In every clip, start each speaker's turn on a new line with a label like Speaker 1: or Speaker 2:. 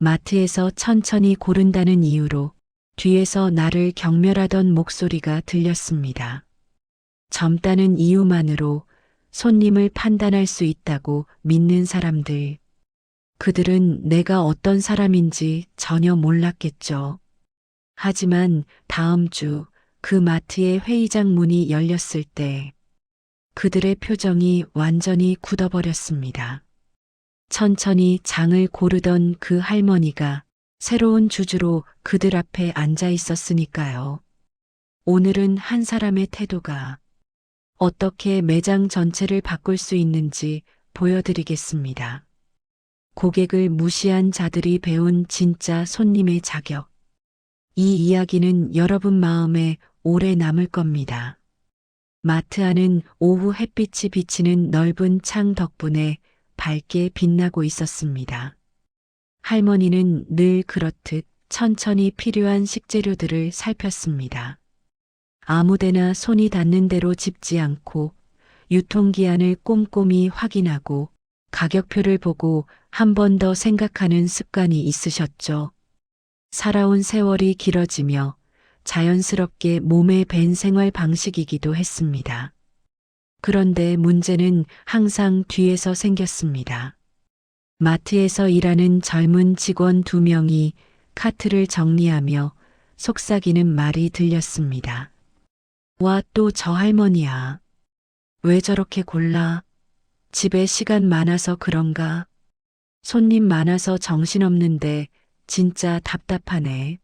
Speaker 1: 마트에서 천천히 고른다는 이유로 뒤에서 나를 경멸하던 목소리가 들렸습니다. 젊다는 이유만으로 손님을 판단할 수 있다고 믿는 사람들. 그들은 내가 어떤 사람인지 전혀 몰랐겠죠. 하지만 다음 주 그 마트의 회의장 문이 열렸을 때 그들의 표정이 완전히 굳어버렸습니다. 천천히 장을 고르던 그 할머니가 새로운 주주로 그들 앞에 앉아 있었으니까요. 오늘은 한 사람의 태도가 어떻게 매장 전체를 바꿀 수 있는지 보여드리겠습니다. 고객을 무시한 자들이 배운 진짜 손님의 자격. 이 이야기는 여러분 마음에 오래 남을 겁니다. 마트 안은 오후 햇빛이 비치는 넓은 창 덕분에 밝게 빛나고 있었습니다. 할머니는 늘 그렇듯 천천히 필요한 식재료들을 살폈습니다. 아무데나 손이 닿는 대로 집지 않고 유통기한을 꼼꼼히 확인하고 가격표를 보고 한 번 더 생각하는 습관이 있으셨죠. 살아온 세월이 길어지며 자연스럽게 몸에 밴 생활 방식이기도 했습니다. 그런데 문제는 항상 뒤에서 생겼습니다. 마트에서 일하는 젊은 직원 2명이 카트를 정리하며 속삭이는 말이 들렸습니다. 와, 또 저 할머니야. 왜 저렇게 골라? 집에 시간 많아서 그런가? 손님 많아서 정신없는데 진짜 답답하네.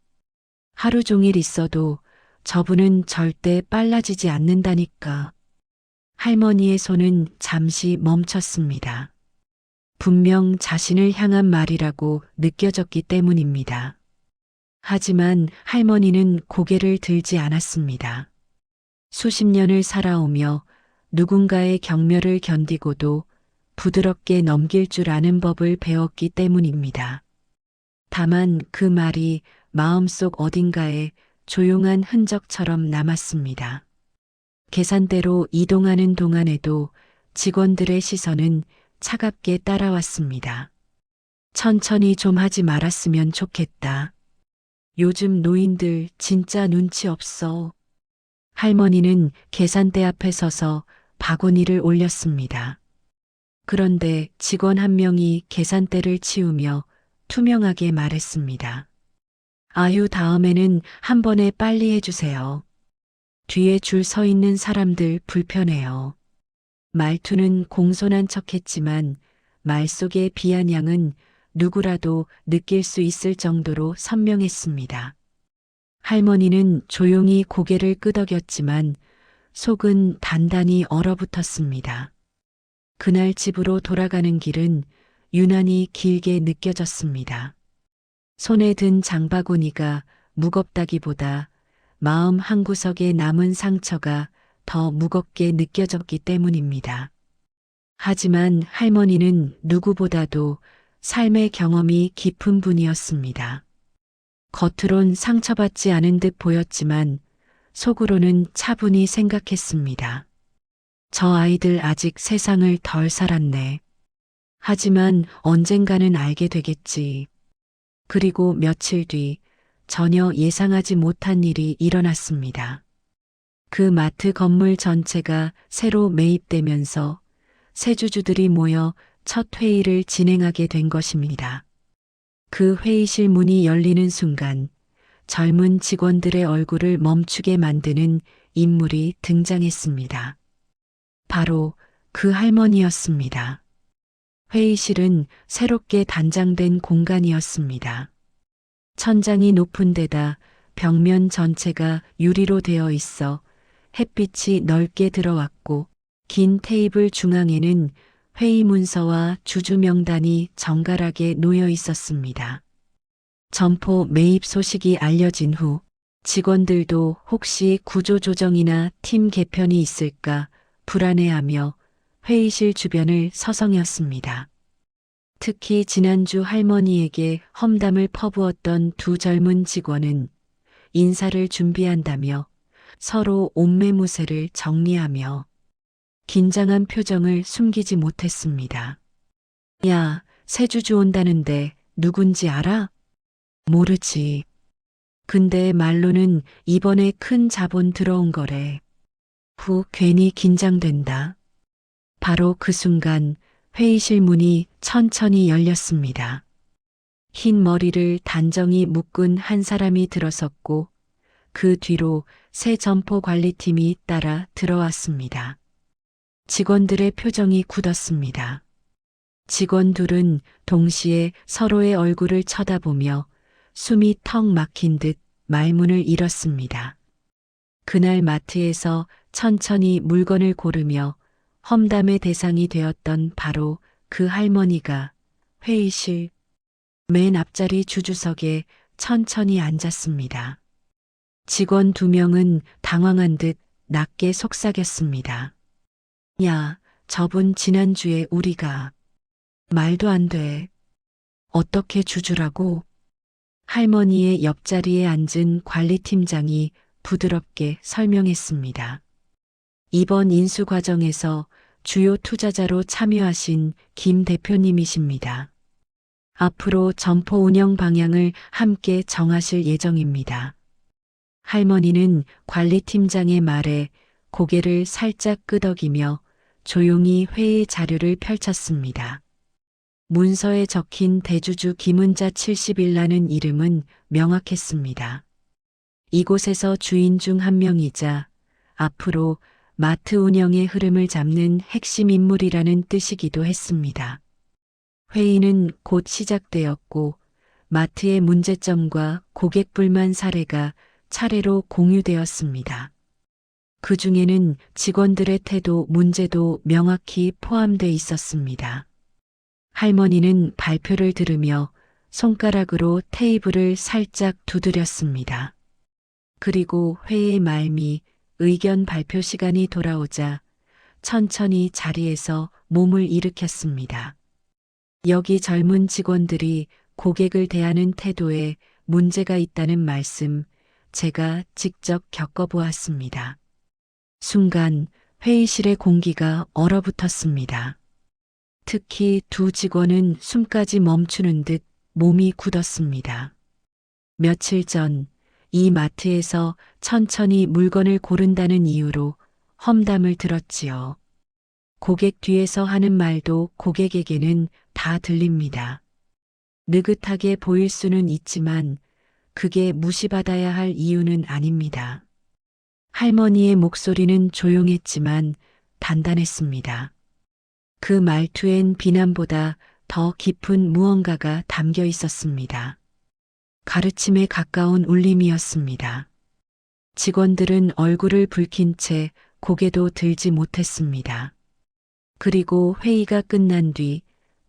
Speaker 1: 하루 종일 있어도 저분은 절대 빨라지지 않는다니까. 할머니의 손은 잠시 멈췄습니다. 분명 자신을 향한 말이라고 느껴졌기 때문입니다. 하지만 할머니는 고개를 들지 않았습니다. 수십 년을 살아오며 누군가의 경멸을 견디고도 부드럽게 넘길 줄 아는 법을 배웠기 때문입니다. 다만 그 말이 마음속 어딘가에 조용한 흔적처럼 남았습니다. 계산대로 이동하는 동안에도 직원들의 시선은 차갑게 따라왔습니다. 천천히 좀 하지 말았으면 좋겠다. 요즘 노인들 진짜 눈치 없어. 할머니는 계산대 앞에 서서 바구니를 올렸습니다. 그런데 직원 한 명이 계산대를 치우며 투명하게 말했습니다. 아유, 다음에는 한 번에 빨리 해주세요. 뒤에 줄 서 있는 사람들 불편해요. 말투는 공손한 척했지만 말 속의 비아냥은 누구라도 느낄 수 있을 정도로 선명했습니다. 할머니는 조용히 고개를 끄덕였지만 속은 단단히 얼어붙었습니다. 그날 집으로 돌아가는 길은 유난히 길게 느껴졌습니다. 손에 든 장바구니가 무겁다기보다 마음 한구석에 남은 상처가 더 무겁게 느껴졌기 때문입니다. 하지만 할머니는 누구보다도 삶의 경험이 깊은 분이었습니다. 겉으론 상처받지 않은 듯 보였지만 속으로는 차분히 생각했습니다. 저 아이들 아직 세상을 덜 살았네. 하지만 언젠가는 알게 되겠지. 그리고 며칠 뒤 전혀 예상하지 못한 일이 일어났습니다. 그 마트 건물 전체가 새로 매입되면서 새 주주들이 모여 첫 회의를 진행하게 된 것입니다. 그 회의실 문이 열리는 순간 젊은 직원들의 얼굴을 멈추게 만드는 인물이 등장했습니다. 바로 그 할머니였습니다. 회의실은 새롭게 단장된 공간이었습니다. 천장이 높은 데다 벽면 전체가 유리로 되어 있어 햇빛이 넓게 들어왔고 긴 테이블 중앙에는 회의 문서와 주주 명단이 정갈하게 놓여 있었습니다. 점포 매입 소식이 알려진 후 직원들도 혹시 구조조정이나 팀 개편이 있을까 불안해하며 회의실 주변을 서성였습니다. 특히 지난주 할머니에게 험담을 퍼부었던 2 젊은 직원은 인사를 준비한다며 서로 옷매무새를 정리하며 긴장한 표정을 숨기지 못했습니다. 야, 새 주주 온다는데 누군지 알아? 모르지. 근데 말로는 이번에 큰 자본 들어온 거래. 후 괜히 긴장된다. 바로 그 순간 회의실 문이 천천히 열렸습니다. 흰 머리를 단정히 묶은 한 사람이 들어섰고 그 뒤로 새 점포 관리팀이 따라 들어왔습니다. 직원들의 표정이 굳었습니다. 직원 둘은 동시에 서로의 얼굴을 쳐다보며 숨이 턱 막힌 듯 말문을 잃었습니다. 그날 마트에서 천천히 물건을 고르며 험담의 대상이 되었던 바로 그 할머니가 회의실 맨 앞자리 주주석에 천천히 앉았습니다. 직원 두 명은 당황한 듯 낮게 속삭였습니다. 야, 저분 지난주에 우리가 말도 안 돼. 어떻게 주주라고? 할머니의 옆자리에 앉은 관리팀장이 부드럽게 설명했습니다. 이번 인수 과정에서 주요 투자자로 참여하신 김 대표님이십니다. 앞으로 점포 운영 방향을 함께 정하실 예정입니다. 할머니는 관리팀장의 말에 고개를 살짝 끄덕이며 조용히 회의 자료를 펼쳤습니다. 문서에 적힌 대주주 김은자 70이라는 이름은 명확했습니다. 이곳에서 주인 중 한 명이자 앞으로 마트 운영의 흐름을 잡는 핵심 인물이라는 뜻이기도 했습니다. 회의는 곧 시작되었고 마트의 문제점과 고객 불만 사례가 차례로 공유되었습니다. 그 중에는 직원들의 태도 문제도 명확히 포함돼 있었습니다. 할머니는 발표를 들으며 손가락으로 테이블을 살짝 두드렸습니다. 그리고 회의 말미 의견 발표 시간이 돌아오자 천천히 자리에서 몸을 일으켰습니다. 여기 젊은 직원들이 고객을 대하는 태도에 문제가 있다는 말씀 제가 직접 겪어보았습니다. 순간 회의실의 공기가 얼어붙었습니다. 특히 두 직원은 숨까지 멈추는 듯 몸이 굳었습니다. 며칠 전 이 마트에서 천천히 물건을 고른다는 이유로 험담을 들었지요. 고객 뒤에서 하는 말도 고객에게는 다 들립니다. 느긋하게 보일 수는 있지만 그게 무시받아야 할 이유는 아닙니다. 할머니의 목소리는 조용했지만 단단했습니다. 그 말투엔 비난보다 더 깊은 무언가가 담겨 있었습니다. 가르침에 가까운 울림이었습니다. 직원들은 얼굴을 붉힌 채 고개도 들지 못했습니다. 그리고 회의가 끝난 뒤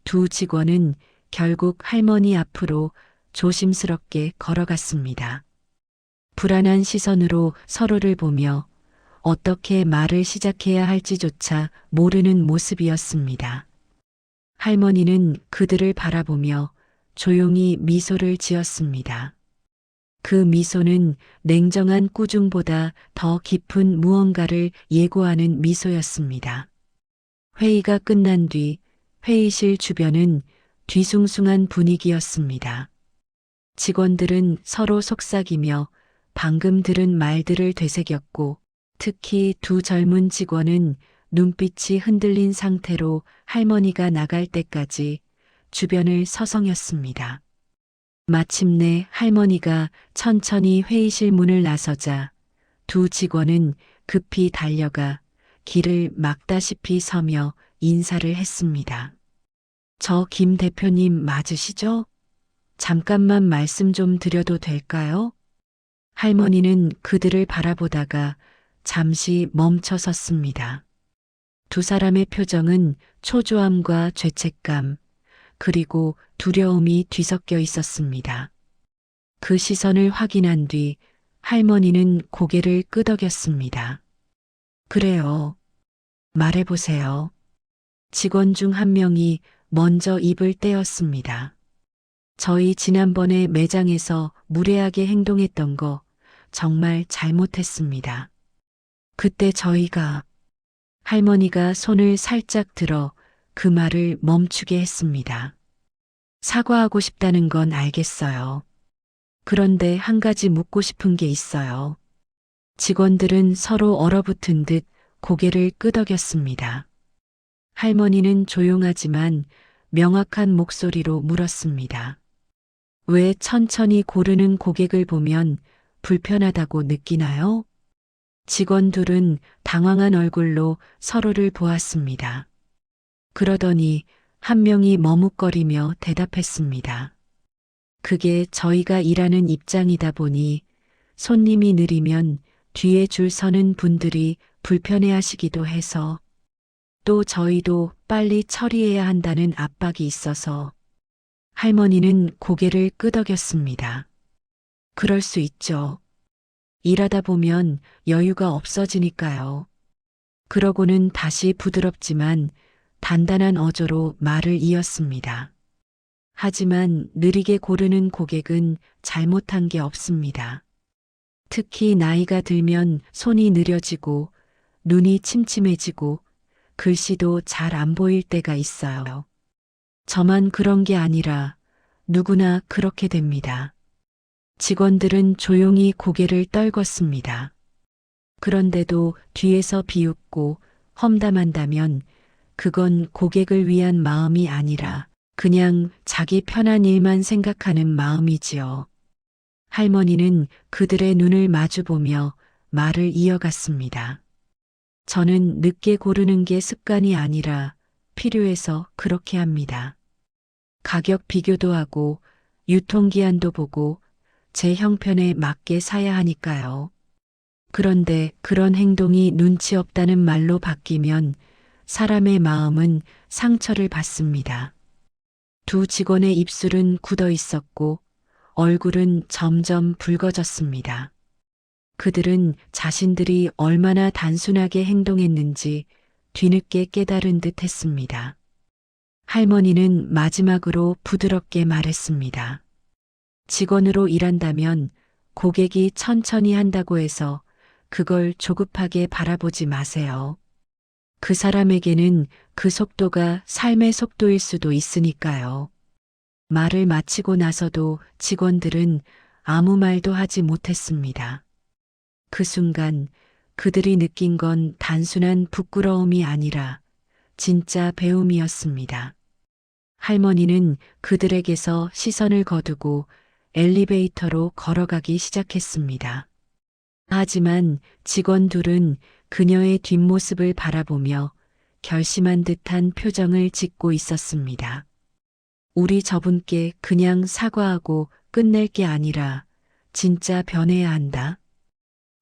Speaker 1: 두 직원은 결국 할머니 앞으로 조심스럽게 걸어갔습니다. 불안한 시선으로 서로를 보며 어떻게 말을 시작해야 할지조차 모르는 모습이었습니다. 할머니는 그들을 바라보며 조용히 미소를 지었습니다. 그 미소는 냉정한 꾸중보다 더 깊은 무언가를 예고하는 미소였습니다. 회의가 끝난 뒤 회의실 주변은 뒤숭숭한 분위기였습니다. 직원들은 서로 속삭이며 방금 들은 말들을 되새겼고 특히 두 젊은 직원은 눈빛이 흔들린 상태로 할머니가 나갈 때까지 주변을 서성였습니다. 마침내 할머니가 천천히 회의실 문을 나서자 두 직원은 급히 달려가 길을 막다시피 서며 인사를 했습니다. 저 김 대표님 맞으시죠? 잠깐만 말씀 좀 드려도 될까요? 할머니는 그들을 바라보다가 잠시 멈춰 섰습니다. 두 사람의 표정은 초조함과 죄책감, 그리고 두려움이 뒤섞여 있었습니다. 그 시선을 확인한 뒤 할머니는 고개를 끄덕였습니다. 그래요. 말해보세요. 직원 중 한 명이 먼저 입을 떼었습니다. 저희 지난번에 매장에서 무례하게 행동했던 거 정말 잘못했습니다. 그때 저희가 할머니가 손을 살짝 들어 그 말을 멈추게 했습니다. 사과하고 싶다는 건 알겠어요. 그런데 한 가지 묻고 싶은 게 있어요. 직원들은 서로 얼어붙은 듯 고개를 끄덕였습니다. 할머니는 조용하지만 명확한 목소리로 물었습니다. 왜 천천히 고르는 고객을 보면 불편하다고 느끼나요? 직원 둘은 당황한 얼굴로 서로를 보았습니다. 그러더니 한 명이 머뭇거리며 대답했습니다. 그게 저희가 일하는 입장이다 보니 손님이 느리면 뒤에 줄 서는 분들이 불편해하시기도 해서 또 저희도 빨리 처리해야 한다는 압박이 있어서 할머니는 고개를 끄덕였습니다. 그럴 수 있죠. 일하다 보면 여유가 없어지니까요. 그러고는 다시 부드럽지만 단단한 어조로 말을 이었습니다. 하지만 느리게 고르는 고객은 잘못한 게 없습니다. 특히 나이가 들면 손이 느려지고 눈이 침침해지고 글씨도 잘 안 보일 때가 있어요. 저만 그런 게 아니라 누구나 그렇게 됩니다. 직원들은 조용히 고개를 떨궜습니다. 그런데도 뒤에서 비웃고 험담한다면 그건 고객을 위한 마음이 아니라 그냥 자기 편한 일만 생각하는 마음이지요. 할머니는 그들의 눈을 마주보며 말을 이어갔습니다. 저는 늦게 고르는 게 습관이 아니라 필요해서 그렇게 합니다. 가격 비교도 하고 유통기한도 보고 제 형편에 맞게 사야 하니까요. 그런데 그런 행동이 눈치 없다는 말로 바뀌면 사람의 마음은 상처를 받습니다. 두 직원의 입술은 굳어 있었고 얼굴은 점점 붉어졌습니다. 그들은 자신들이 얼마나 단순하게 행동했는지 뒤늦게 깨달은 듯 했습니다. 할머니는 마지막으로 부드럽게 말했습니다. 직원으로 일한다면 고객이 천천히 한다고 해서 그걸 조급하게 바라보지 마세요. 그 사람에게는 그 속도가 삶의 속도일 수도 있으니까요. 말을 마치고 나서도 직원들은 아무 말도 하지 못했습니다. 그 순간 그들이 느낀 건 단순한 부끄러움이 아니라 진짜 배움이었습니다. 할머니는 그들에게서 시선을 거두고 엘리베이터로 걸어가기 시작했습니다. 하지만 직원 둘은 그녀의 뒷모습을 바라보며 결심한 듯한 표정을 짓고 있었습니다. 우리 저분께 그냥 사과하고 끝낼 게 아니라 진짜 변해야 한다.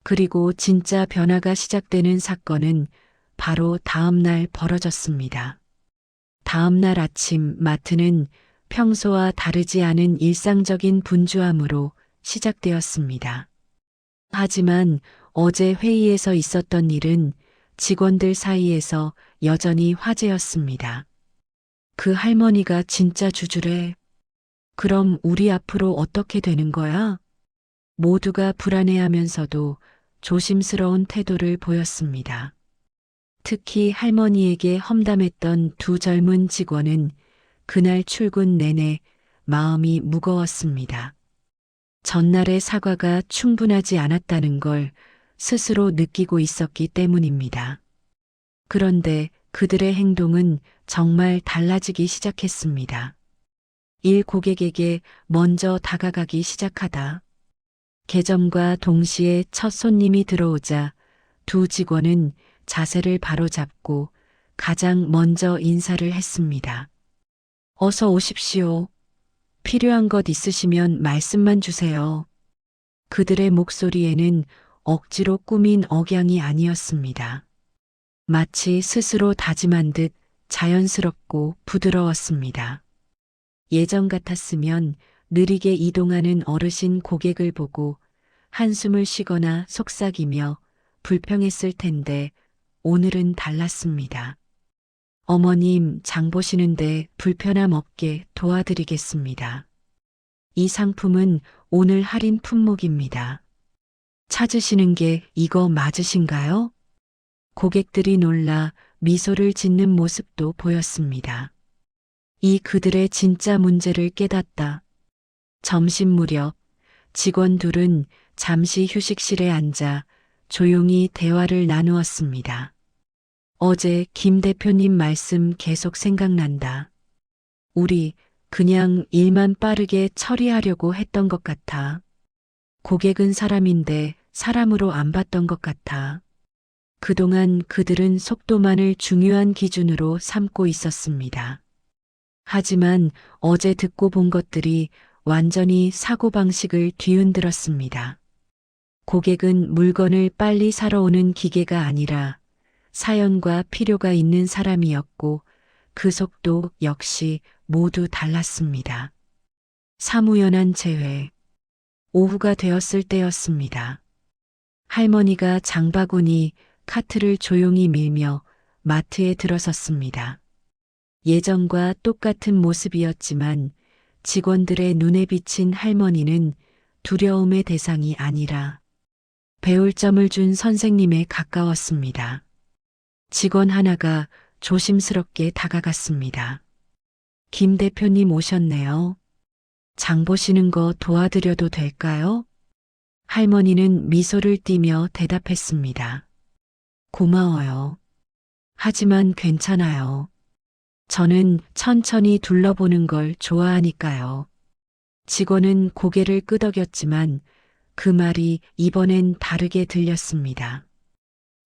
Speaker 1: 그리고 진짜 변화가 시작되는 사건은 바로 다음 날 벌어졌습니다. 다음 날 아침 마트는 평소와 다르지 않은 일상적인 분주함으로 시작되었습니다. 하지만 어제 회의에서 있었던 일은 직원들 사이에서 여전히 화제였습니다. 그 할머니가 진짜 주주래. 그럼 우리 앞으로 어떻게 되는 거야? 모두가 불안해하면서도 조심스러운 태도를 보였습니다. 특히 할머니에게 험담했던 두 젊은 직원은 그날 출근 내내 마음이 무거웠습니다. 전날의 사과가 충분하지 않았다는 걸 스스로 느끼고 있었기 때문입니다. 그런데 그들의 행동은 정말 달라지기 시작했습니다. 일 고객에게 먼저 다가가기 시작하다. 개점과 동시에 첫 손님이 들어오자 두 직원은 자세를 바로잡고 가장 먼저 인사를 했습니다. 어서 오십시오. 필요한 것 있으시면 말씀만 주세요. 그들의 목소리에는 억지로 꾸민 억양이 아니었습니다. 마치 스스로 다짐한 듯 자연스럽고 부드러웠습니다. 예전 같았으면 느리게 이동하는 어르신 고객을 보고 한숨을 쉬거나 속삭이며 불평했을 텐데 오늘은 달랐습니다. 어머님 장 보시는데 불편함 없게 도와드리겠습니다. 이 상품은 오늘 할인 품목입니다. 찾으시는 게 이거 맞으신가요? 고객들이 놀라 미소를 짓는 모습도 보였습니다. 이 그들의 진짜 문제를 깨닫다. 점심 무렵 직원 둘은 잠시 휴식실에 앉아 조용히 대화를 나누었습니다. 어제 김 대표님 말씀 계속 생각난다. 우리 그냥 일만 빠르게 처리하려고 했던 것 같아. 고객은 사람인데 사람으로 안 봤던 것 같아. 그동안 그들은 속도만을 중요한 기준으로 삼고 있었습니다. 하지만 어제 듣고 본 것들이 완전히 사고방식을 뒤흔들었습니다. 고객은 물건을 빨리 사러 오는 기계가 아니라 사연과 필요가 있는 사람이었고 그 속도 역시 모두 달랐습니다. 사무연한 재회. 오후가 되었을 때였습니다. 할머니가 장바구니 카트를 조용히 밀며 마트에 들어섰습니다. 예전과 똑같은 모습이었지만 직원들의 눈에 비친 할머니는 두려움의 대상이 아니라 배울 점을 준 선생님에 가까웠습니다. 직원 하나가 조심스럽게 다가갔습니다. 김 대표님 오셨네요. 장 보시는 거 도와드려도 될까요? 할머니는 미소를 띠며 대답했습니다. 고마워요. 하지만 괜찮아요. 저는 천천히 둘러보는 걸 좋아하니까요. 직원은 고개를 끄덕였지만 그 말이 이번엔 다르게 들렸습니다.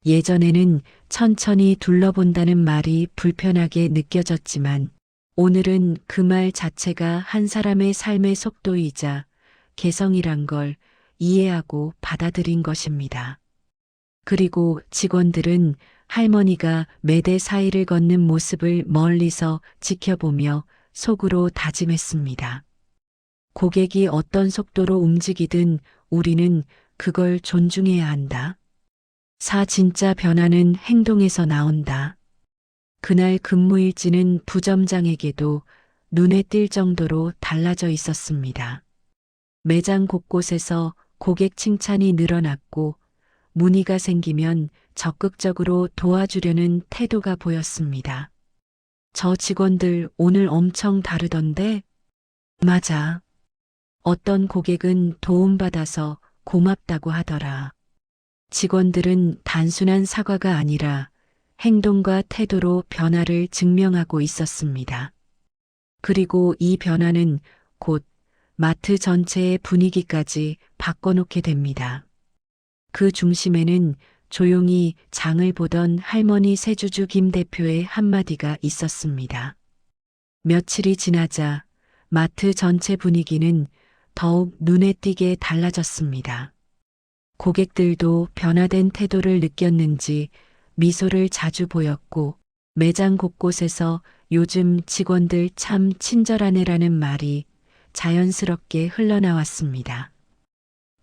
Speaker 1: 예전에는 천천히 둘러본다는 말이 불편하게 느껴졌지만 오늘은 그 말 자체가 한 사람의 삶의 속도이자 개성이란 걸 이해하고 받아들인 것입니다. 그리고 직원들은 할머니가 매대 사이를 걷는 모습을 멀리서 지켜보며 속으로 다짐했습니다. 고객이 어떤 속도로 움직이든 우리는 그걸 존중해야 한다. 진짜 변화는 행동에서 나온다. 그날 근무일지는 부점장에게도 눈에 띌 정도로 달라져 있었습니다. 매장 곳곳에서 고객 칭찬이 늘어났고 문의가 생기면 적극적으로 도와주려는 태도가 보였습니다. 저 직원들 오늘 엄청 다르던데? 맞아. 어떤 고객은 도움받아서 고맙다고 하더라. 직원들은 단순한 사과가 아니라 행동과 태도로 변화를 증명하고 있었습니다. 그리고 이 변화는 곧 마트 전체의 분위기까지 바꿔놓게 됩니다. 그 중심에는 조용히 장을 보던 할머니 세주주 김 대표의 한마디가 있었습니다. 며칠이 지나자 마트 전체 분위기는 더욱 눈에 띄게 달라졌습니다. 고객들도 변화된 태도를 느꼈는지 미소를 자주 보였고 매장 곳곳에서 요즘 직원들 참 친절하네라는 말이 자연스럽게 흘러나왔습니다.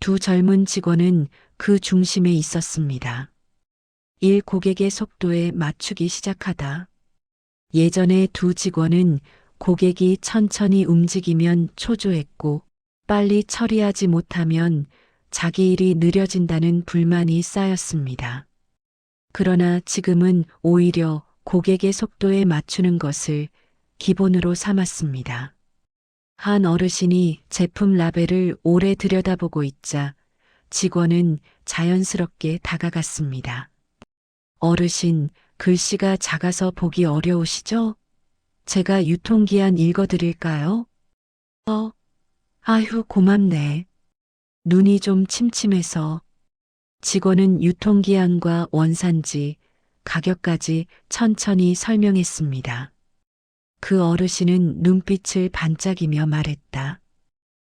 Speaker 1: 두 젊은 직원은 그 중심에 있었습니다. 일 고객의 속도에 맞추기 시작하다. 예전에 두 직원은 고객이 천천히 움직이면 초조했고 빨리 처리하지 못하면 자기 일이 느려진다는 불만이 쌓였습니다. 그러나 지금은 오히려 고객의 속도에 맞추는 것을 기본으로 삼았습니다. 한 어르신이 제품 라벨을 오래 들여다보고 있자 직원은 자연스럽게 다가갔습니다. 어르신, 글씨가 작아서 보기 어려우시죠? 제가 유통기한 읽어드릴까요? 아휴, 고맙네. 눈이 좀 침침해서. 직원은 유통기한과 원산지, 가격까지 천천히 설명했습니다. 그 어르신은 눈빛을 반짝이며 말했다.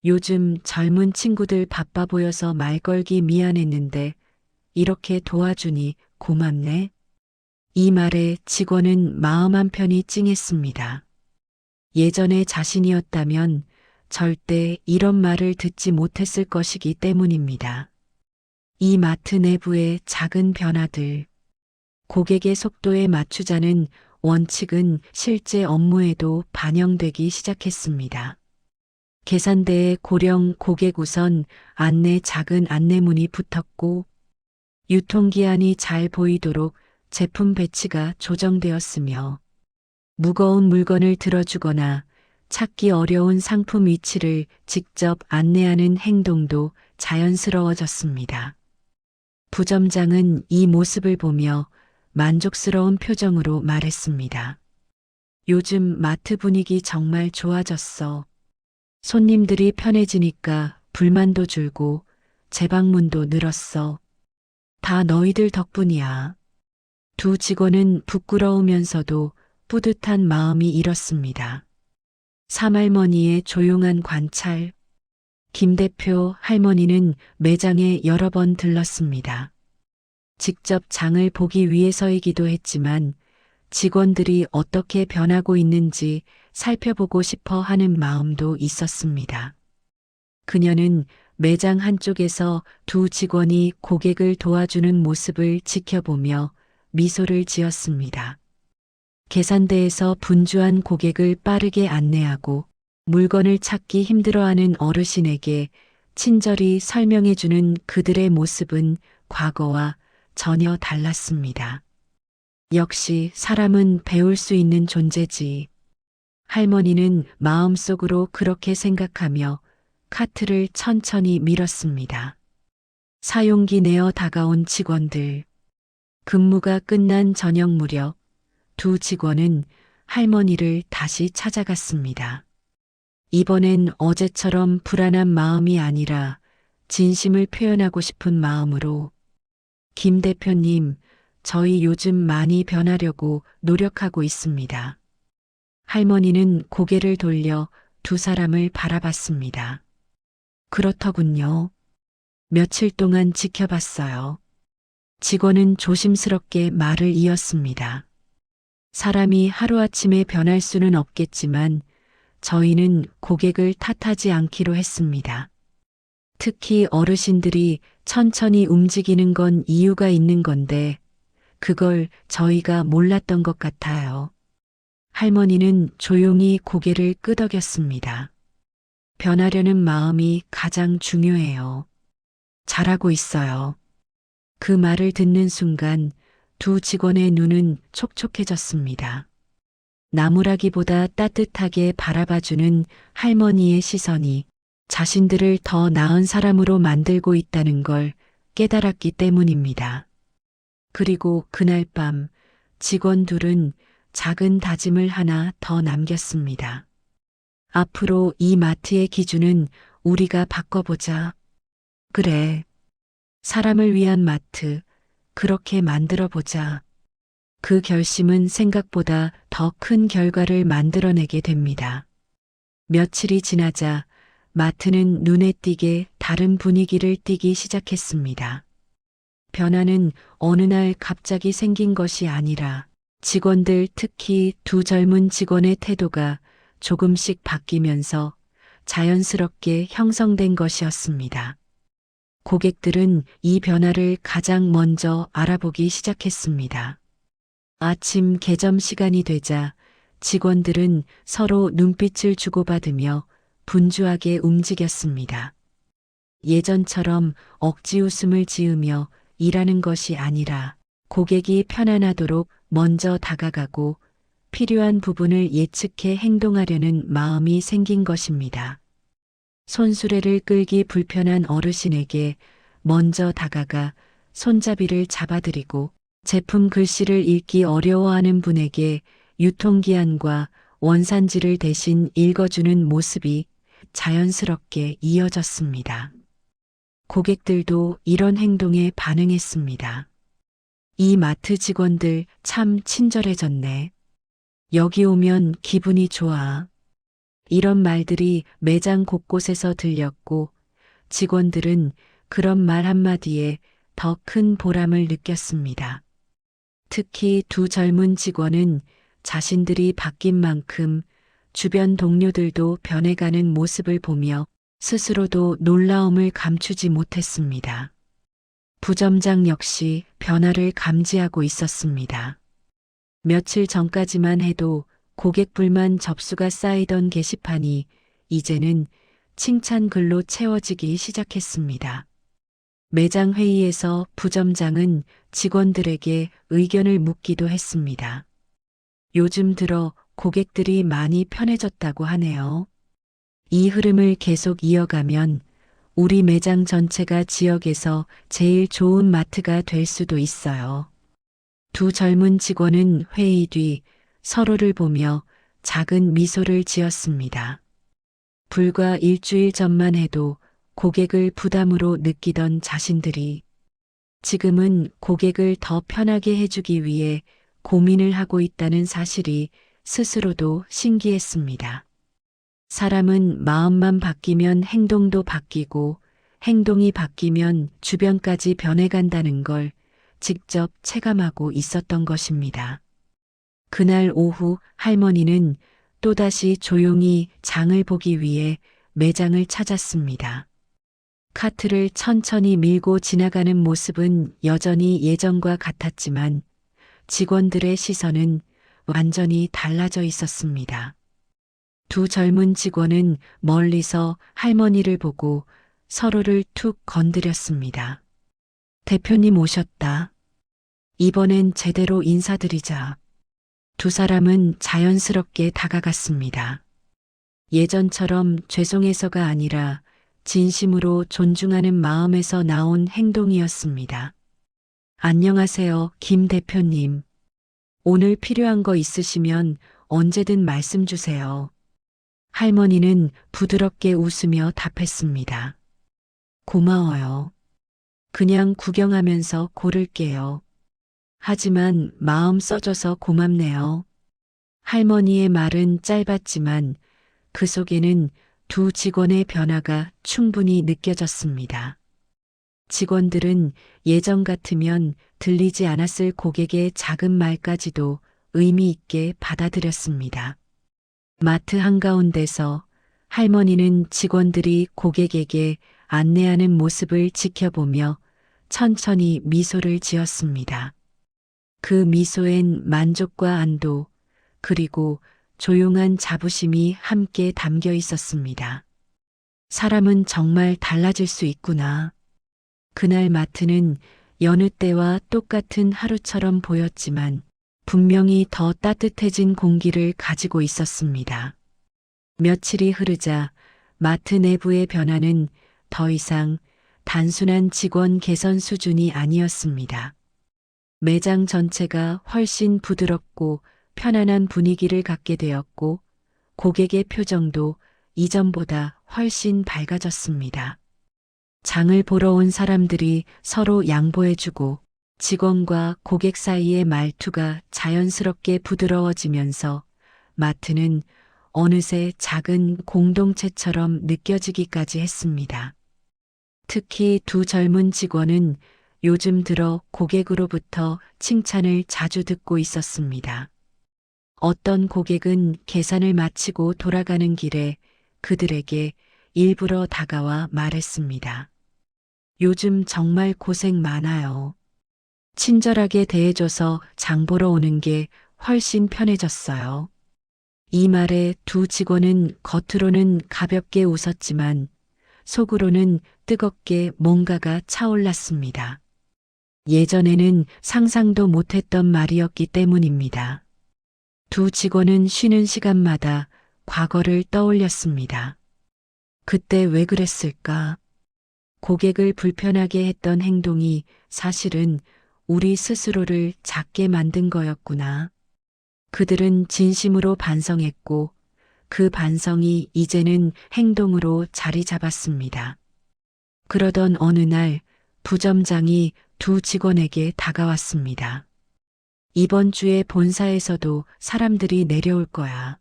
Speaker 1: 요즘 젊은 친구들 바빠 보여서 말 걸기 미안했는데 이렇게 도와주니 고맙네. 이 말에 직원은 마음 한편이 찡했습니다. 예전의 자신이었다면 절대 이런 말을 듣지 못했을 것이기 때문입니다. 이 마트 내부의 작은 변화들, 고객의 속도에 맞추자는 원칙은 실제 업무에도 반영되기 시작했습니다. 계산대에 고령 고객 우선 안내 작은 안내문이 붙었고 유통기한이 잘 보이도록 제품 배치가 조정되었으며 무거운 물건을 들어주거나 찾기 어려운 상품 위치를 직접 안내하는 행동도 자연스러워졌습니다. 부점장은 이 모습을 보며 만족스러운 표정으로 말했습니다. 요즘 마트 분위기 정말 좋아졌어. 손님들이 편해지니까 불만도 줄고 재방문도 늘었어. 다 너희들 덕분이야. 두 직원은 부끄러우면서도 뿌듯한 마음이 일었습니다. 삼할머니의 조용한 관찰. 김 대표 할머니는 매장에 여러 번 들렀습니다. 직접 장을 보기 위해서이기도 했지만 직원들이 어떻게 변하고 있는지 살펴보고 싶어 하는 마음도 있었습니다. 그녀는 매장 한쪽에서 두 직원이 고객을 도와주는 모습을 지켜보며 미소를 지었습니다. 계산대에서 분주한 고객을 빠르게 안내하고 물건을 찾기 힘들어하는 어르신에게 친절히 설명해주는 그들의 모습은 과거와 전혀 달랐습니다. 역시 사람은 배울 수 있는 존재지. 할머니는 마음속으로 그렇게 생각하며 카트를 천천히 밀었습니다. 사용기 내어 다가온 직원들. 근무가 끝난 저녁 무렵 두 직원은 할머니를 다시 찾아갔습니다. 이번엔 어제처럼 불안한 마음이 아니라 진심을 표현하고 싶은 마음으로 김 대표님, 저희 요즘 많이 변하려고 노력하고 있습니다. 할머니는 고개를 돌려 두 사람을 바라봤습니다. 그렇더군요. 며칠 동안 지켜봤어요. 직원은 조심스럽게 말을 이었습니다. 사람이 하루아침에 변할 수는 없겠지만 저희는 고객을 탓하지 않기로 했습니다. 특히 어르신들이 천천히 움직이는 건 이유가 있는 건데 그걸 저희가 몰랐던 것 같아요. 할머니는 조용히 고개를 끄덕였습니다. 변하려는 마음이 가장 중요해요. 잘하고 있어요. 그 말을 듣는 순간 두 직원의 눈은 촉촉해졌습니다. 나무라기보다 따뜻하게 바라봐주는 할머니의 시선이 자신들을 더 나은 사람으로 만들고 있다는 걸 깨달았기 때문입니다. 그리고 그날 밤 직원 둘은 작은 다짐을 하나 더 남겼습니다. 앞으로 이 마트의 기준은 우리가 바꿔보자. 그래. 사람을 위한 마트, 그렇게 만들어보자. 그 결심은 생각보다 더 큰 결과를 만들어내게 됩니다. 며칠이 지나자 마트는 눈에 띄게 다른 분위기를 띠기 시작했습니다. 변화는 어느 날 갑자기 생긴 것이 아니라 직원들, 특히 두 젊은 직원의 태도가 조금씩 바뀌면서 자연스럽게 형성된 것이었습니다. 고객들은 이 변화를 가장 먼저 알아보기 시작했습니다. 아침 개점 시간이 되자 직원들은 서로 눈빛을 주고받으며 분주하게 움직였습니다. 예전처럼 억지 웃음을 지으며 일하는 것이 아니라 고객이 편안하도록 먼저 다가가고 필요한 부분을 예측해 행동하려는 마음이 생긴 것입니다. 손수레를 끌기 불편한 어르신에게 먼저 다가가 손잡이를 잡아드리고 제품 글씨를 읽기 어려워하는 분에게 유통기한과 원산지를 대신 읽어주는 모습이 자연스럽게 이어졌습니다. 고객들도 이런 행동에 반응했습니다. 이 마트 직원들 참 친절해졌네. 여기 오면 기분이 좋아. 이런 말들이 매장 곳곳에서 들렸고 직원들은 그런 말 한마디에 더 큰 보람을 느꼈습니다. 특히 두 젊은 직원은 자신들이 바뀐 만큼 주변 동료들도 변해가는 모습을 보며 스스로도 놀라움을 감추지 못했습니다. 부점장 역시 변화를 감지하고 있었습니다. 며칠 전까지만 해도 고객 불만 접수가 쌓이던 게시판이 이제는 칭찬 글로 채워지기 시작했습니다. 매장 회의에서 부점장은 직원들에게 의견을 묻기도 했습니다. 요즘 들어 고객들이 많이 편해졌다고 하네요. 이 흐름을 계속 이어가면 우리 매장 전체가 지역에서 제일 좋은 마트가 될 수도 있어요. 두 젊은 직원은 회의 뒤 서로를 보며 작은 미소를 지었습니다. 불과 일주일 전만 해도 고객을 부담으로 느끼던 자신들이 지금은 고객을 더 편하게 해주기 위해 고민을 하고 있다는 사실이 스스로도 신기했습니다. 사람은 마음만 바뀌면 행동도 바뀌고 행동이 바뀌면 주변까지 변해간다는 걸 직접 체감하고 있었던 것입니다. 그날 오후 할머니는 또다시 조용히 장을 보기 위해 매장을 찾았습니다. 카트를 천천히 밀고 지나가는 모습은 여전히 예전과 같았지만 직원들의 시선은 완전히 달라져 있었습니다. 두 젊은 직원은 멀리서 할머니를 보고 서로를 툭 건드렸습니다. 대표님 오셨다. 이번엔 제대로 인사드리자. 두 사람은 자연스럽게 다가갔습니다. 예전처럼 죄송해서가 아니라 진심으로 존중하는 마음에서 나온 행동이었습니다. 안녕하세요, 김 대표님. 오늘 필요한 거 있으시면 언제든 말씀 주세요. 할머니는 부드럽게 웃으며 답했습니다. 고마워요. 그냥 구경하면서 고를게요. 하지만 마음 써줘서 고맙네요. 할머니의 말은 짧았지만 그 속에는 두 직원의 변화가 충분히 느껴졌습니다. 직원들은 예전 같으면 들리지 않았을 고객의 작은 말까지도 의미 있게 받아들였습니다. 마트 한가운데서 할머니는 직원들이 고객에게 안내하는 모습을 지켜보며 천천히 미소를 지었습니다. 그 미소엔 만족과 안도, 그리고 조용한 자부심이 함께 담겨 있었습니다. 사람은 정말 달라질 수 있구나. 그날 마트는 여느 때와 똑같은 하루처럼 보였지만 분명히 더 따뜻해진 공기를 가지고 있었습니다. 며칠이 흐르자 마트 내부의 변화는 더 이상 단순한 직원 개선 수준이 아니었습니다. 매장 전체가 훨씬 부드럽고 편안한 분위기를 갖게 되었고 고객의 표정도 이전보다 훨씬 밝아졌습니다. 장을 보러 온 사람들이 서로 양보해주고 직원과 고객 사이의 말투가 자연스럽게 부드러워지면서 마트는 어느새 작은 공동체처럼 느껴지기까지 했습니다. 특히 두 젊은 직원은 요즘 들어 고객으로부터 칭찬을 자주 듣고 있었습니다. 어떤 고객은 계산을 마치고 돌아가는 길에 그들에게 일부러 다가와 말했습니다. 요즘 정말 고생 많아요. 친절하게 대해줘서 장 보러 오는 게 훨씬 편해졌어요. 이 말에 두 직원은 겉으로는 가볍게 웃었지만 속으로는 뜨겁게 뭔가가 차올랐습니다. 예전에는 상상도 못했던 말이었기 때문입니다. 두 직원은 쉬는 시간마다 과거를 떠올렸습니다. 그때 왜 그랬을까? 고객을 불편하게 했던 행동이 사실은 우리 스스로를 작게 만든 거였구나. 그들은 진심으로 반성했고 그 반성이 이제는 행동으로 자리 잡았습니다. 그러던 어느 날 부점장이 두 직원에게 다가왔습니다. 이번 주에 본사에서도 사람들이 내려올 거야.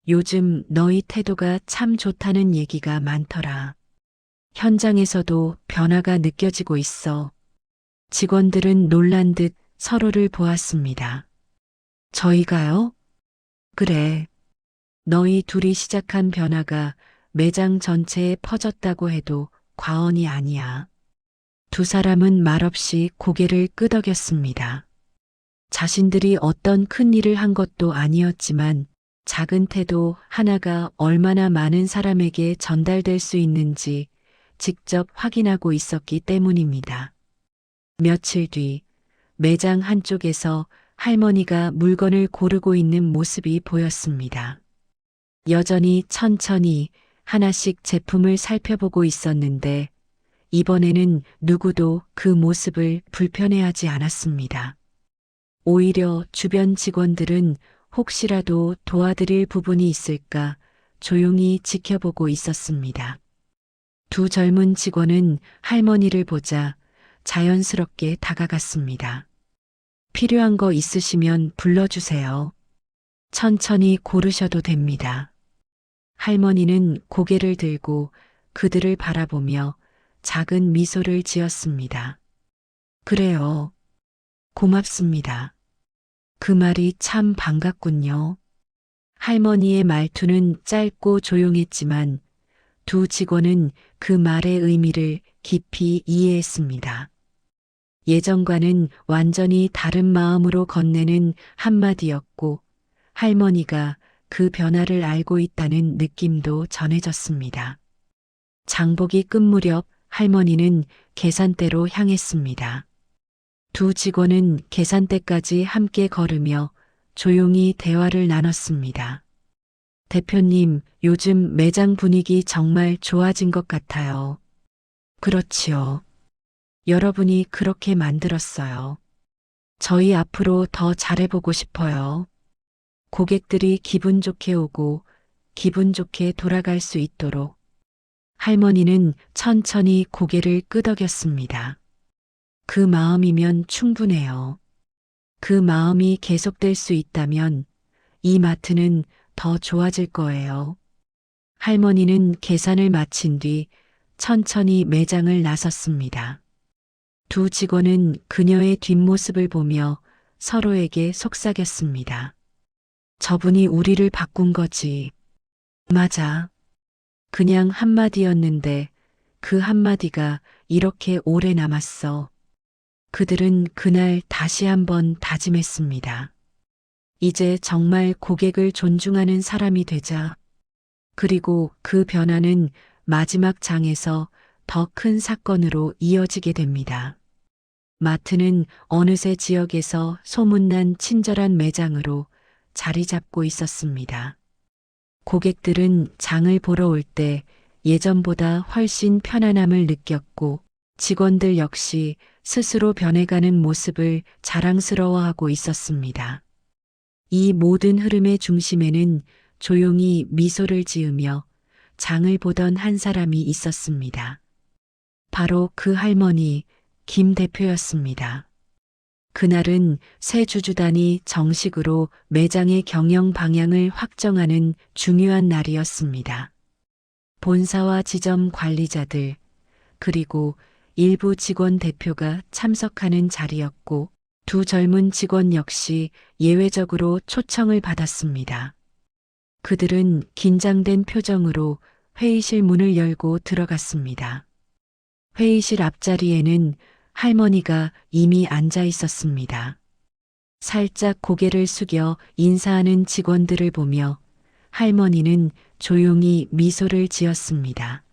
Speaker 1: 요즘 너희 태도가 참 좋다는 얘기가 많더라. 현장에서도 변화가 느껴지고 있어. 직원들은 놀란 듯 서로를 보았습니다. 저희가요? 그래. 너희 둘이 시작한 변화가 매장 전체에 퍼졌다고 해도 과언이 아니야. 두 사람은 말없이 고개를 끄덕였습니다. 자신들이 어떤 큰 일을 한 것도 아니었지만 작은 태도 하나가 얼마나 많은 사람에게 전달될 수 있는지 직접 확인하고 있었기 때문입니다. 며칠 뒤 매장 한쪽에서 할머니가 물건을 고르고 있는 모습이 보였습니다. 여전히 천천히 하나씩 제품을 살펴보고 있었는데 이번에는 누구도 그 모습을 불편해하지 않았습니다. 오히려 주변 직원들은 혹시라도 도와드릴 부분이 있을까 조용히 지켜보고 있었습니다. 두 젊은 직원은 할머니를 보자 자연스럽게 다가갔습니다. 필요한 거 있으시면 불러주세요. 천천히 고르셔도 됩니다. 할머니는 고개를 들고 그들을 바라보며 작은 미소를 지었습니다. 그래요. 고맙습니다. 그 말이 참 반갑군요. 할머니의 말투는 짧고 조용했지만 두 직원은 그 말의 의미를 깊이 이해했습니다. 예전과는 완전히 다른 마음으로 건네는 한마디였고 할머니가 그 변화를 알고 있다는 느낌도 전해졌습니다. 장보기 끝 무렵 할머니는 계산대로 향했습니다. 두 직원은 계산대까지 함께 걸으며 조용히 대화를 나눴습니다. 대표님, 요즘 매장 분위기 정말 좋아진 것 같아요. 그렇지요. 여러분이 그렇게 만들었어요. 저희 앞으로 더 잘해보고 싶어요. 고객들이 기분 좋게 오고 기분 좋게 돌아갈 수 있도록. 할머니는 천천히 고개를 끄덕였습니다. 그 마음이면 충분해요. 그 마음이 계속될 수 있다면 이 마트는 더 좋아질 거예요. 할머니는 계산을 마친 뒤 천천히 매장을 나섰습니다. 두 직원은 그녀의 뒷모습을 보며 서로에게 속삭였습니다. 저분이 우리를 바꾼 거지. 맞아. 그냥 한마디였는데 그 한마디가 이렇게 오래 남았어. 그들은 그날 다시 한번 다짐했습니다. 이제 정말 고객을 존중하는 사람이 되자. 그리고 그 변화는 마지막 장에서 더 큰 사건으로 이어지게 됩니다. 마트는 어느새 지역에서 소문난 친절한 매장으로 자리 잡고 있었습니다. 고객들은 장을 보러 올 때 예전보다 훨씬 편안함을 느꼈고 직원들 역시 스스로 변해가는 모습을 자랑스러워하고 있었습니다. 이 모든 흐름의 중심에는 조용히 미소를 지으며 장을 보던 한 사람이 있었습니다. 바로 그 할머니, 김 대표였습니다. 그날은 새 주주단이 정식으로 매장의 경영 방향을 확정하는 중요한 날이었습니다. 본사와 지점 관리자들, 그리고 일부 직원 대표가 참석하는 자리였고 두 젊은 직원 역시 예외적으로 초청을 받았습니다. 그들은 긴장된 표정으로 회의실 문을 열고 들어갔습니다. 회의실 앞자리에는 할머니가 이미 앉아 있었습니다. 살짝 고개를 숙여 인사하는 직원들을 보며 할머니는 조용히 미소를 지었습니다.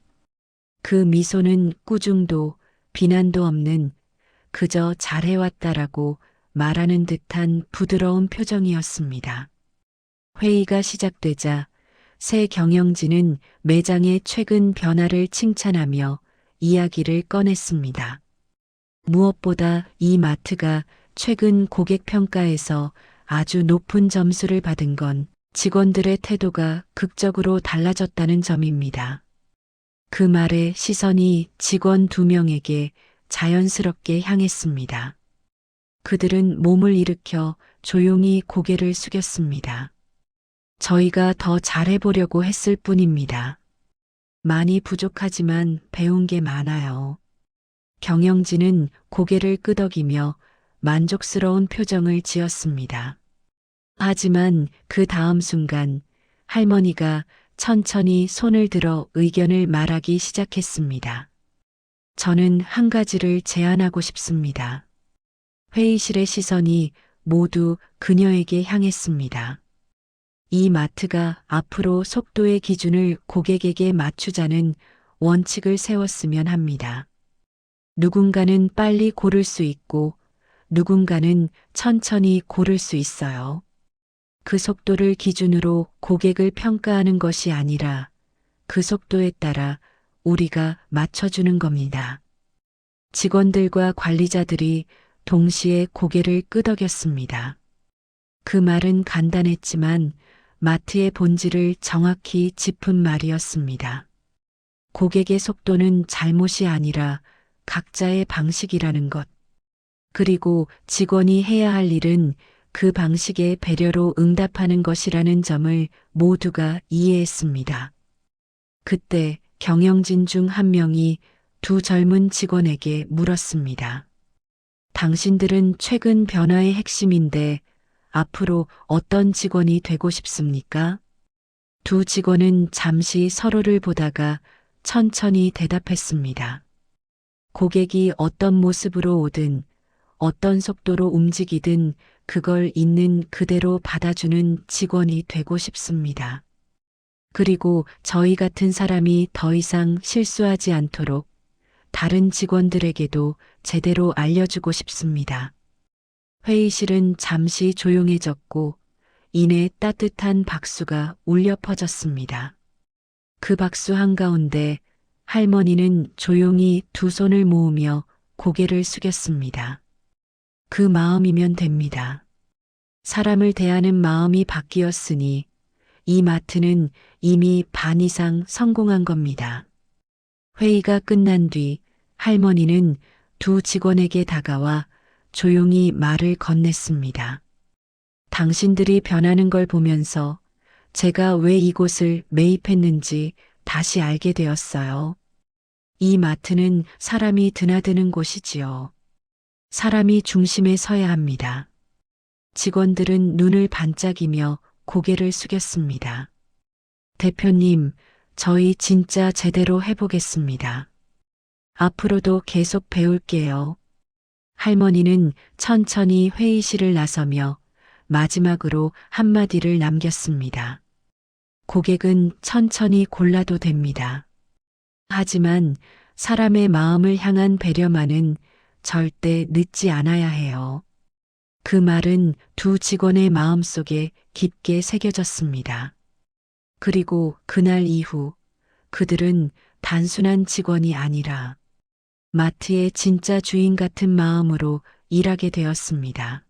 Speaker 1: 그 미소는 꾸중도 비난도 없는 그저 잘해왔다라고 말하는 듯한 부드러운 표정이었습니다. 회의가 시작되자 새 경영진은 매장의 최근 변화를 칭찬하며 이야기를 꺼냈습니다. 무엇보다 이 마트가 최근 고객 평가에서 아주 높은 점수를 받은 건 직원들의 태도가 극적으로 달라졌다는 점입니다. 그 말에 시선이 직원 2명에게 자연스럽게 향했습니다. 그들은 몸을 일으켜 조용히 고개를 숙였습니다. 저희가 더 잘해보려고 했을 뿐입니다. 많이 부족하지만 배운 게 많아요. 경영진은 고개를 끄덕이며 만족스러운 표정을 지었습니다. 하지만 그 다음 순간 할머니가 천천히 손을 들어 의견을 말하기 시작했습니다. 저는 한 가지를 제안하고 싶습니다. 회의실의 시선이 모두 그녀에게 향했습니다. 이 마트가 앞으로 속도의 기준을 고객에게 맞추자는 원칙을 세웠으면 합니다. 누군가는 빨리 고를 수 있고 누군가는 천천히 고를 수 있어요. 그 속도를 기준으로 고객을 평가하는 것이 아니라 그 속도에 따라 우리가 맞춰주는 겁니다. 직원들과 관리자들이 동시에 고개를 끄덕였습니다. 그 말은 간단했지만 마트의 본질을 정확히 짚은 말이었습니다. 고객의 속도는 잘못이 아니라 각자의 방식이라는 것. 그리고 직원이 해야 할 일은 그 방식의 배려로 응답하는 것이라는 점을 모두가 이해했습니다. 그때 경영진 중 한 명이 두 젊은 직원에게 물었습니다. 당신들은 최근 변화의 핵심인데 앞으로 어떤 직원이 되고 싶습니까? 두 직원은 잠시 서로를 보다가 천천히 대답했습니다. 고객이 어떤 모습으로 오든 어떤 속도로 움직이든 그걸 있는 그대로 받아주는 직원이 되고 싶습니다. 그리고 저희 같은 사람이 더 이상 실수하지 않도록 다른 직원들에게도 제대로 알려주고 싶습니다. 회의실은 잠시 조용해졌고 이내 따뜻한 박수가 울려 퍼졌습니다. 그 박수 한가운데 할머니는 조용히 두 손을 모으며 고개를 숙였습니다. 그 마음이면 됩니다. 사람을 대하는 마음이 바뀌었으니 이 마트는 이미 반 이상 성공한 겁니다. 회의가 끝난 뒤 할머니는 두 직원에게 다가와 조용히 말을 건넸습니다. 당신들이 변하는 걸 보면서 제가 왜 이곳을 매입했는지 다시 알게 되었어요. 이 마트는 사람이 드나드는 곳이지요. 사람이 중심에 서야 합니다. 직원들은 눈을 반짝이며 고개를 숙였습니다. 대표님, 저희 진짜 제대로 해보겠습니다. 앞으로도 계속 배울게요. 할머니는 천천히 회의실을 나서며 마지막으로 한마디를 남겼습니다. 고객은 천천히 골라도 됩니다. 하지만 사람의 마음을 향한 배려만은 절대 늦지 않아야 해요. 그 말은 두 직원의 마음속에 깊게 새겨졌습니다. 그리고 그날 이후 그들은 단순한 직원이 아니라 마트의 진짜 주인 같은 마음으로 일하게 되었습니다.